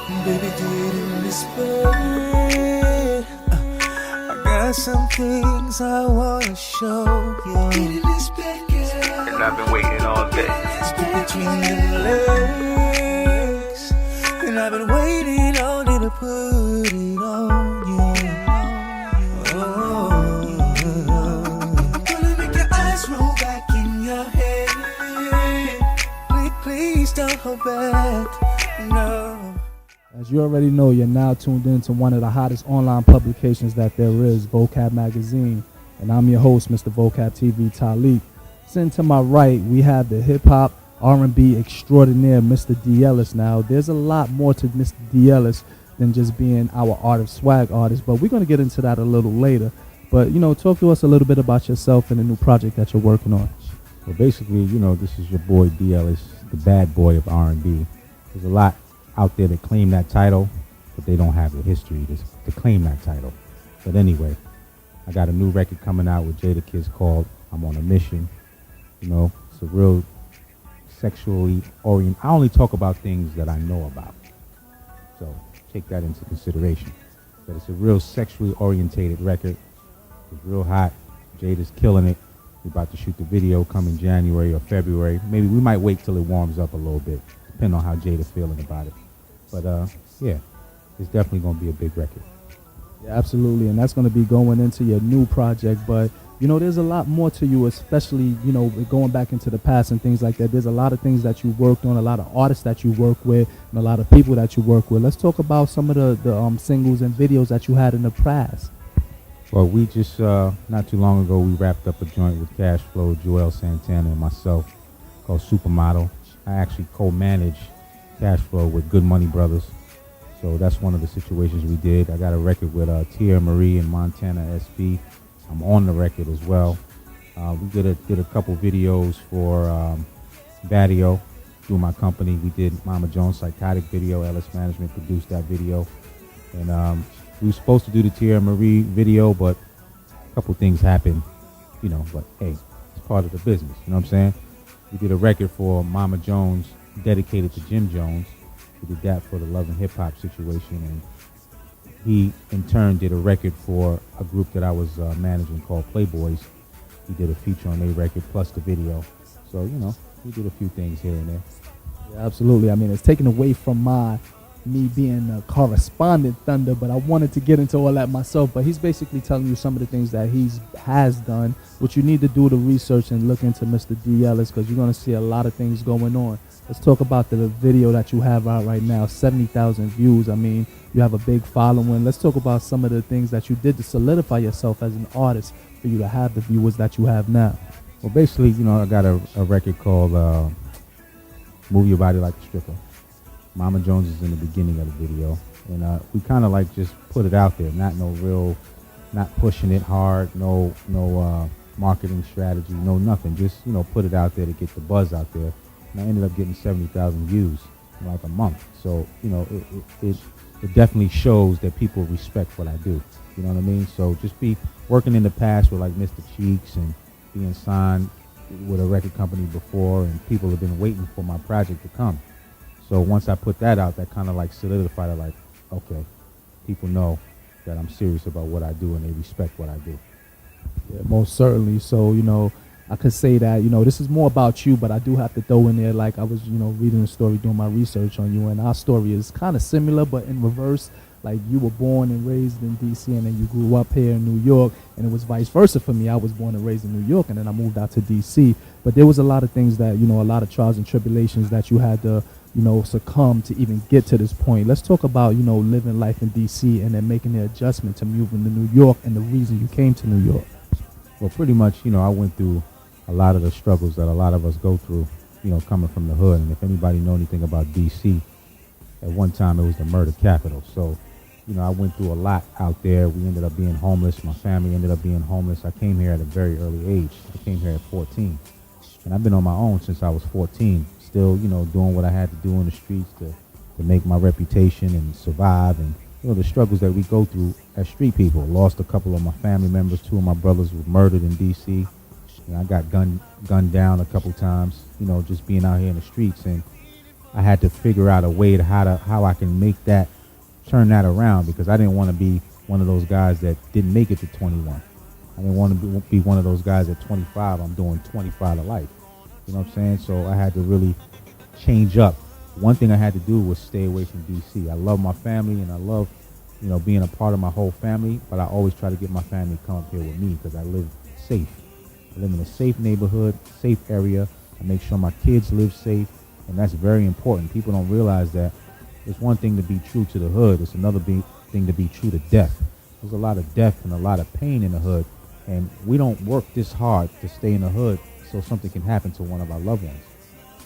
Baby, get in this bed. I got some things I wanna show you. Get in this bed, girl. And I've been waiting all day. Step between your legs. And I've been waiting all day to put it on you. Oh, gonna make your eyes roll back in your head. Please don't hold back, no. As you already know, you're now tuned in to one of the hottest online publications that there is, Vocab Magazine. And I'm your host, Mr. Vocab TV Talik. Sitting to my right, we have the hip-hop R&B extraordinaire, Mr. D. Ellis. Now, there's a lot more to Mr. D. Ellis than just being our art of swag artist, but we're going to get into that a little later. But, talk to us a little bit about yourself and the new project that you're working on. Well, basically, this is your boy D. Ellis, the bad boy of R&B. There's a lot out there that claim that title, but they don't have the history to claim that title. But anyway, I got a new record coming out with Jadakiss called I'm on a Mission. It's a real sexually oriented. I only talk about things that I know about, so take that into consideration. But it's a real sexually orientated record. It's real hot. Jada's killing it. We're about to shoot the video coming January or February. Maybe we might wait till it warms up a little bit, depending on how Jada's feeling about it. But yeah, it's definitely going to be a big record. Yeah, absolutely, and that's going to be going into your new project. But there's a lot more to you, especially going back into the past and things like that. There's a lot of things that you worked on, a lot of artists that you work with, and a lot of people that you work with. Let's talk about some of the singles and videos that you had in the past. Well, we just not too long ago we wrapped up a joint with Cash Flow, Joel Santana, and myself called Supermodel. I actually co-manage Cash Flow with Good Money Brothers, so that's one of the situations we did. I got a record with Tia Marie and Montana SB. I'm on the record as well. We did a couple videos for Badio through my company. We did Mama Jones Psychotic video. Ellis Management produced that video, and we were supposed to do the Tia Marie video, but a couple things happened, but hey, it's part of the business, you know what I'm saying? We did a record for Mama Jones dedicated to Jim Jones. We did that for the Love and Hip Hop situation, and he in turn did a record for a group that I was managing called Playboys. He did a feature on their record plus the video. So, we did a few things here and there. Yeah, absolutely. I mean, it's taken away from me being a correspondent Thunder, but I wanted to get into all that myself. But he's basically telling you some of the things that he has done, which you need to do the research and look into Mr. D. Ellis, because you're going to see a lot of things going on. Let's talk about the video that you have out right now, 70,000 views. I mean, you have a big following. Let's talk about some of the things that you did to solidify yourself as an artist for you to have the viewers that you have now. Well, basically, I got a record called Move Your Body Like a Stripper. Mama Jones is in the beginning of the video, and we kind of like just put it out there, not pushing it hard, no marketing strategy, no nothing, just put it out there to get the buzz out there. And I ended up getting 70,000 views in like a month. So it definitely shows that people respect what I do. You know what I mean? So just be working in the past with like Mr. Cheeks and being signed with a record company before, and people have been waiting for my project to come. So once I put that out, that kind of like solidified it, like, okay, people know that I'm serious about what I do and they respect what I do. Yeah, most certainly. So, I could say that, this is more about you, but I do have to throw in there, like I was, reading the story, doing my research on you, and our story is kind of similar, but in reverse. Like, you were born and raised in D.C., and then you grew up here in New York, and it was vice versa for me. I was born and raised in New York, and then I moved out to D.C., but there was a lot of things that, a lot of trials and tribulations that you had to, succumb to even get to this point. Let's talk about, living life in D.C. and then making the adjustment to moving to New York and the reason you came to New York. Well, pretty much, I went through a lot of the struggles that a lot of us go through, coming from the hood. And if anybody know anything about D.C., at one time it was the murder capital. So, I went through a lot out there. We ended up being homeless. My family ended up being homeless. I came here at a very early age. I came here at 14. And I've been on my own since I was 14, still, doing what I had to do in the streets to make my reputation and survive. And, the struggles that we go through as street people. Lost a couple of my family members. 2 of my brothers were murdered in D.C. And I got gunned down a couple times, just being out here in the streets. And I had to figure out a way to how I can turn that around, because I didn't want to be one of those guys that didn't make it to 21. I didn't want to be one of those guys at 25. I'm doing 25 to life. You know what I'm saying? So I had to really change up. One thing I had to do was stay away from DC. I love my family and I love, being a part of my whole family, but I always try to get my family to come up here with me because I live safe. I live in a safe neighborhood, safe area. I make sure my kids live safe, and that's very important. People don't realize that it's one thing to be true to the hood. It's another thing to be true to death. There's a lot of death and a lot of pain in the hood, and we don't work this hard to stay in the hood so something can happen to one of our loved ones.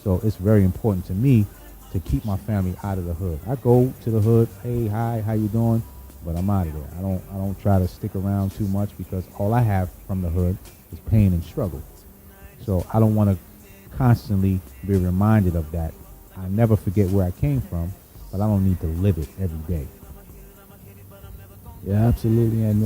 So it's very important to me to keep my family out of the hood. I go to the hood, hey, hi, how you doing? But I'm out of there. I don't try to stick around too much, because all I have from the hood is pain and struggle. So I don't want to constantly be reminded of that. I never forget where I came from, but I don't need to live it every day. Yeah, absolutely. And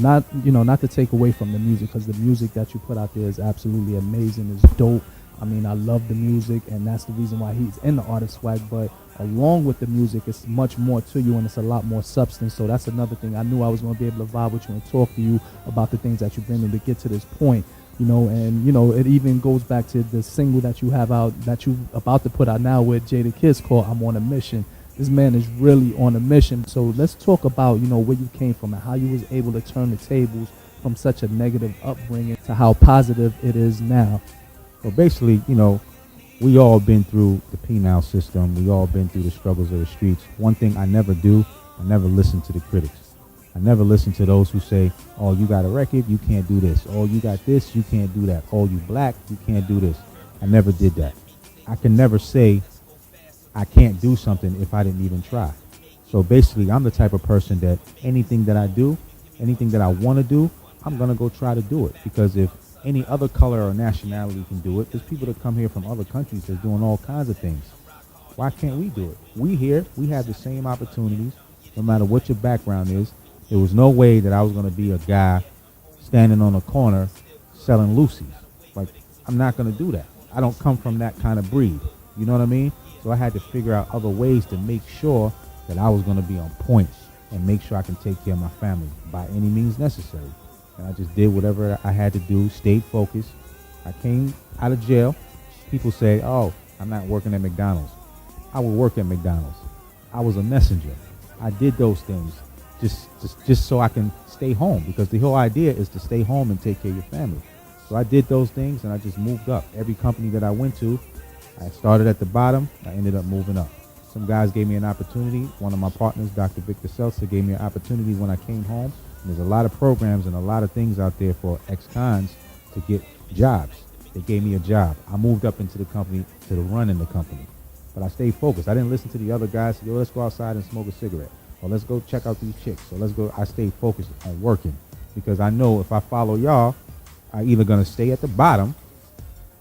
not to take away from the music, because the music that you put out there is absolutely amazing. It's dope. I mean, I love the music, and that's the reason why he's in the Artist Swag. But along with the music, it's much more to you, and it's a lot more substance. So that's another thing. I knew I was going to be able to vibe with you and talk to you about the things that you've been able to get to this point. It even goes back to the single that you have out, that you about to put out now with Jada Kiss, called I'm on a Mission. This man is really on a mission. So let's talk about, where you came from and how you was able to turn the tables from such a negative upbringing to how positive it is now. Well, basically, we all been through the penal system. We all been through the struggles of the streets. One thing I never do, I never listen to the critics. I never listen to those who say, oh, you got a record, you can't do this. Oh, you got this, you can't do that. Oh, you black, you can't do this. I never did that. I can never say I can't do something if I didn't even try. So basically, I'm the type of person that anything that I do, anything that I want to do, I'm going to go try to do it. Because if any other color or nationality can do it, there's people that come here from other countries that's doing all kinds of things. Why can't we do it? We here, we have the same opportunities, no matter what your background is. There was no way that I was going to be a guy standing on a corner selling Lucy's. Like, I'm not going to do that. I don't come from that kind of breed. You know what I mean? So I had to figure out other ways to make sure that I was going to be on point and make sure I can take care of my family by any means necessary. And I just did whatever I had to do, stayed focused. I came out of jail. People say, oh, I'm not working at McDonald's. I would work at McDonald's. I was a messenger. I did those things just so I can stay home, because the whole idea is to stay home and take care of your family. So I did those things, and I just moved up. Every company that I went to, I started at the bottom. I ended up moving up. Some guys gave me an opportunity. One of my partners, Dr. Victor Seltzer, gave me an opportunity when I came home. And there's a lot of programs and a lot of things out there for ex-cons to get jobs. They gave me a job. I moved up into the company to running the company. But I stayed focused. I didn't listen to the other guys say, yo, let's go outside and smoke a cigarette. Or let's go check out these chicks. So let's go. I stayed focused on working, because I know if I follow y'all, I'm either going to stay at the bottom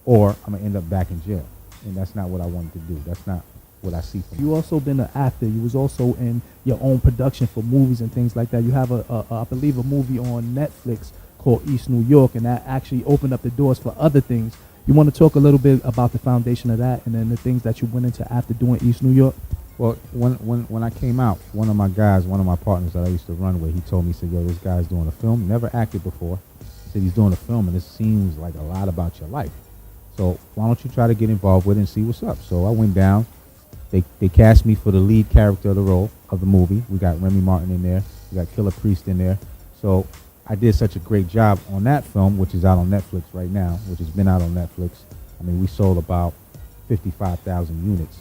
or I'm going to end up back in jail. And that's not what I wanted to do. That's not what I see from you. Also been an actor. You was also in your own production for movies and things like that. You have I believe a movie on Netflix called East New York, and that actually opened up the doors for other things. You want to talk a little bit about the foundation of that, and then the things that you went into after doing East New York? Well, when I came out, one of my partners that I used to run with, he told me, he said, yo, this guy's doing a film, never acted before. He said, he's doing a film, and this seems like a lot about your life. So why don't you try to get involved with it and see what's up? So I went down. They cast me for the lead character of the role of the movie. We got Remy Martin in there. We got Killer Priest in there. So I did such a great job on that film, which is out on Netflix right now, which has been out on Netflix. I mean, we sold about 55,000 units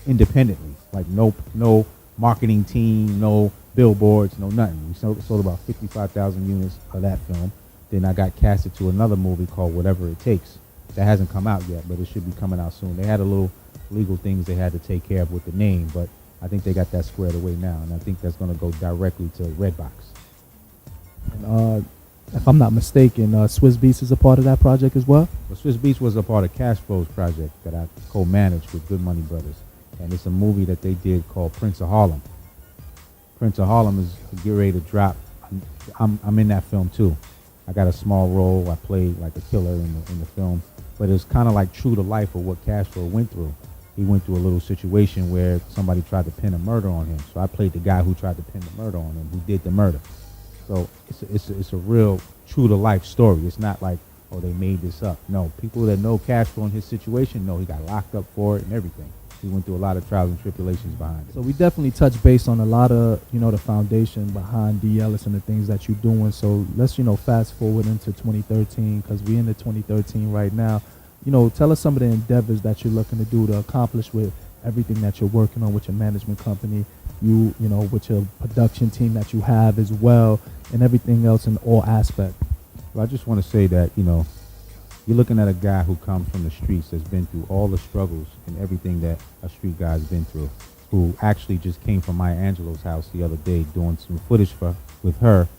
independently. Like no marketing team, no billboards, no nothing. We sold about 55,000 units of that film. Then I got casted to another movie called Whatever It Takes. That hasn't come out yet, but it should be coming out soon. They had a little legal things they had to take care of with the name, but I think they got that squared away now, and I think that's going to go directly to Redbox. And, if I'm not mistaken, Swizz Beatz is a part of that project as well? Well, Swizz Beatz was a part of Cash Flow's project that I co-managed with Good Money Brothers, and it's a movie that they did called Prince of Harlem. Prince of Harlem is getting ready to drop. I'm in that film too. I got a small role. I played like a killer in the film. but it's kind of like true to life of what Cashflow went through. He went through a little situation where somebody tried to pin a murder on him. So I played the guy who tried to pin the murder on him, who did the murder. So it's a real true to life story. It's not like, oh, they made this up. No, people that know Cashflow in his situation know he got locked up for it and everything. He went through a lot of trials and tribulations behind it. So we definitely touch base on a lot of, the foundation behind D. Ellis and the things that you're doing. So let's, fast forward into 2013, because we're in the 2013 right now. Tell us some of the endeavors that you're looking to do to accomplish with everything that you're working on with your management company, with your production team that you have as well, and everything else in all aspects. Well, I just want to say that, you're looking at a guy who comes from the streets, that's been through all the struggles and everything that a street guy's been through, who actually just came from Maya Angelou's house the other day doing some footage with her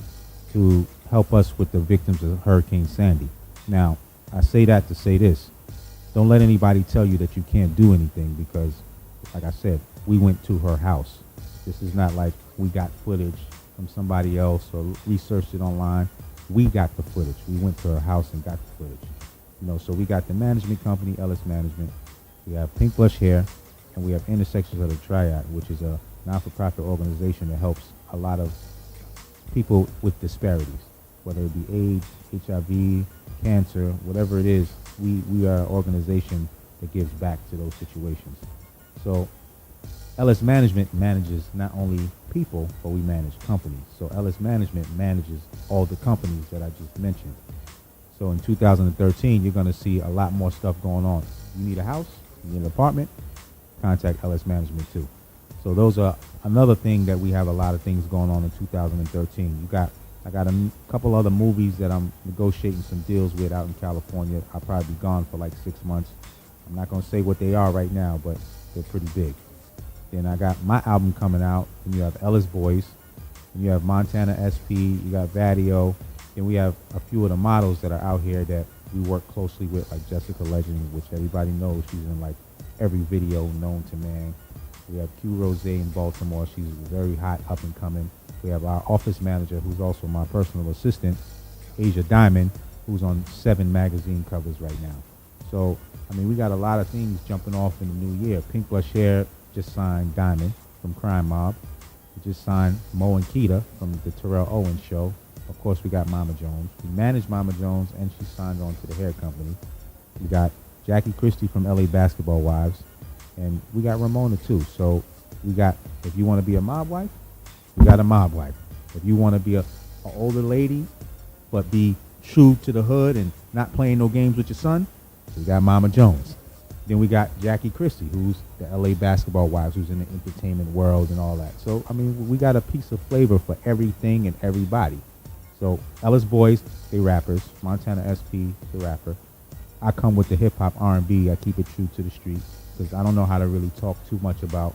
to help us with the victims of Hurricane Sandy. Now, I say that to say this. Don't let anybody tell you that you can't do anything, because, like I said, we went to her house. This is not like we got footage from somebody else or researched it online. We got the footage. We went to her house and got the footage. So we got the management company, Ellis Management. We have Pink Blush Hair, and we have Intersections of the Triad, which is a not-for-profit organization that helps a lot of people with disparities, whether it be AIDS, HIV, cancer, whatever it is. We are an organization that gives back to those situations. So Ellis Management manages not only people, but we manage companies. So Ellis Management manages all the companies that I just mentioned. So in 2013, you're going to see a lot more stuff going on. You need a house, you need an apartment, contact Ellis Management too. So those are another thing that we have a lot of things going on in 2013. I got a couple other movies that I'm negotiating some deals with out in California. I'll probably be gone for like 6 months. I'm not going to say what they are right now, but they're pretty big. Then I got my album coming out, and you have Ellis Boys, and you have Montana SP, you got Vadio, and we have a few of the models that are out here that we work closely with, like Jessica Legend, which everybody knows. She's in like every video known to man. We have Q Rose in Baltimore. She's very hot, up and coming. We have our office manager, who's also my personal assistant, Asia Diamond, who's on 7 magazine covers right now. So, we got a lot of things jumping off in the new year. Pink Blush Hair just signed Diamond from Crime Mob. We just signed Mo and Keita from the Terrell Owens Show. Of course, we got Mama Jones. We manage Mama Jones, and she signed on to the hair company. We got Jackie Christie from LA Basketball Wives, and we got Ramona too. So we got, if you want to be a mob wife, we got a mob wife. If you want to be an older lady, but be true to the hood and not playing no games with your son, we got Mama Jones. Then we got Jackie Christie, who's the LA Basketball Wives, who's in the entertainment world and all that. So, we got a piece of flavor for everything and everybody. So, Ellis Boys, they rappers. Montana SP, the rapper. I come with the hip-hop R&B. I keep it true to the street, because I don't know how to really talk too much about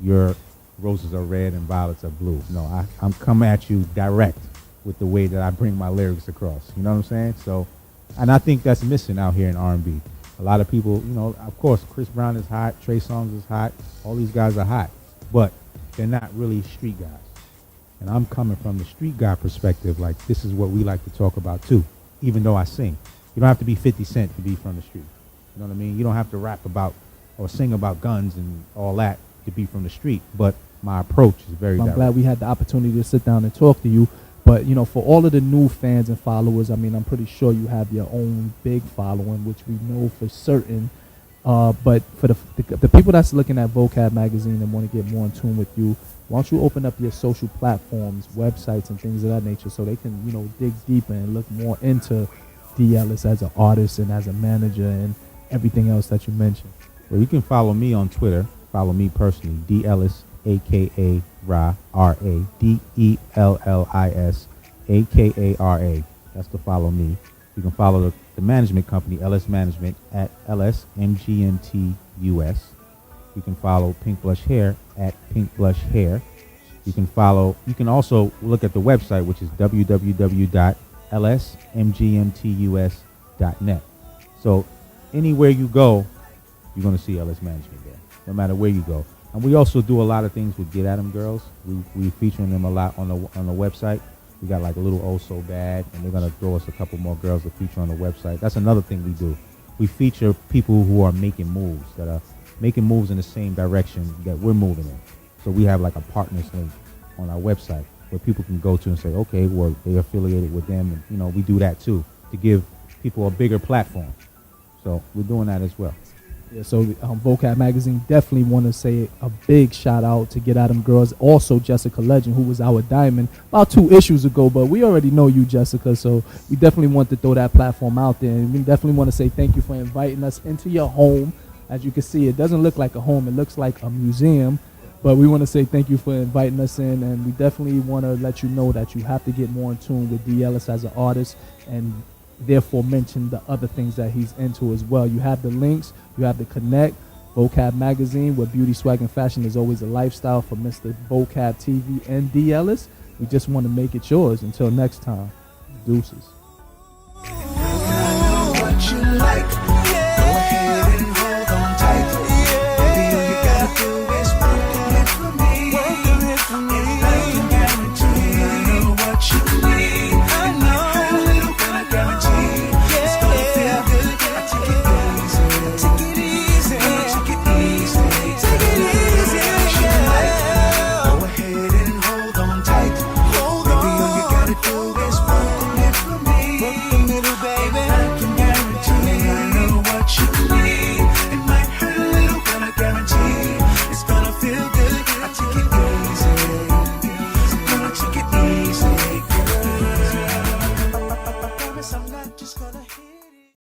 your roses are red and violets are blue. No, I'm coming at you direct with the way that I bring my lyrics across. You know what I'm saying? So, and I think that's missing out here in R&B. A lot of people, of course, Chris Brown is hot, Trey Songz is hot, all these guys are hot, but they're not really street guys. And I'm coming from the street guy perspective, like this is what we like to talk about too, even though I sing. You don't have to be 50 Cent to be from the street. You know what I mean? You don't have to rap about or sing about guns and all that to be from the street, but my approach is very direct. I'm glad we had the opportunity to sit down and talk to you. But, for all of the new fans and followers, I'm pretty sure you have your own big following, which we know for certain. But for the people that's looking at Vocab magazine and want to get more in tune with you, why don't you open up your social platforms, websites, and things of that nature, so they can, dig deeper and look more into D. Ellis as an artist and as a manager and everything else that you mentioned. Well, you can follow me on Twitter. Follow me personally, D. Ellis, a.k.a. Ra, R-A, D-E-L-L-I-S, A-K-A-R-A. That's to follow me. You can follow the management company, Ellis Management, at LSMGMTUS. You can follow Pink Blush Hair at Pink Blush Hair. You can also look at the website, which is www.lsmgmtus.net. So anywhere you go, you're going to see Ellis Management there, no matter where you go. And we also do a lot of things with Get At 'Em girls. We featuring them a lot on the website. We got like a little Oh So Bad, and they're going to throw us a couple more girls to feature on the website. That's another thing we do. we feature people who are making moves, that are making moves in the same direction that we're moving in. So we have like a partners link on our website where people can go to and say, okay, well, they're affiliated with them. And, you know, we do that too to give people a bigger platform. So we're doing that as well. Yeah, so Vocab Magazine definitely want to say a big shout out to Get At 'Em Girls. Also Jessica Legend, who was our diamond about 2 issues ago, but we already know you, Jessica, so we definitely want to throw that platform out there. And we definitely want to say thank you for inviting us into your home. As you can see, it doesn't look like a home, it looks like a museum. But we want to say thank you for inviting us in, and we definitely want to let you know that you have to get more in tune with D. Ellis as an artist, and therefore mention the other things that he's into as well. You have the links, you have the connect. Vocab Magazine, where beauty, swag, and fashion is always a lifestyle for Mr. Vocab TV and D. Ellis. We just want to make it yours. Until next time, deuces.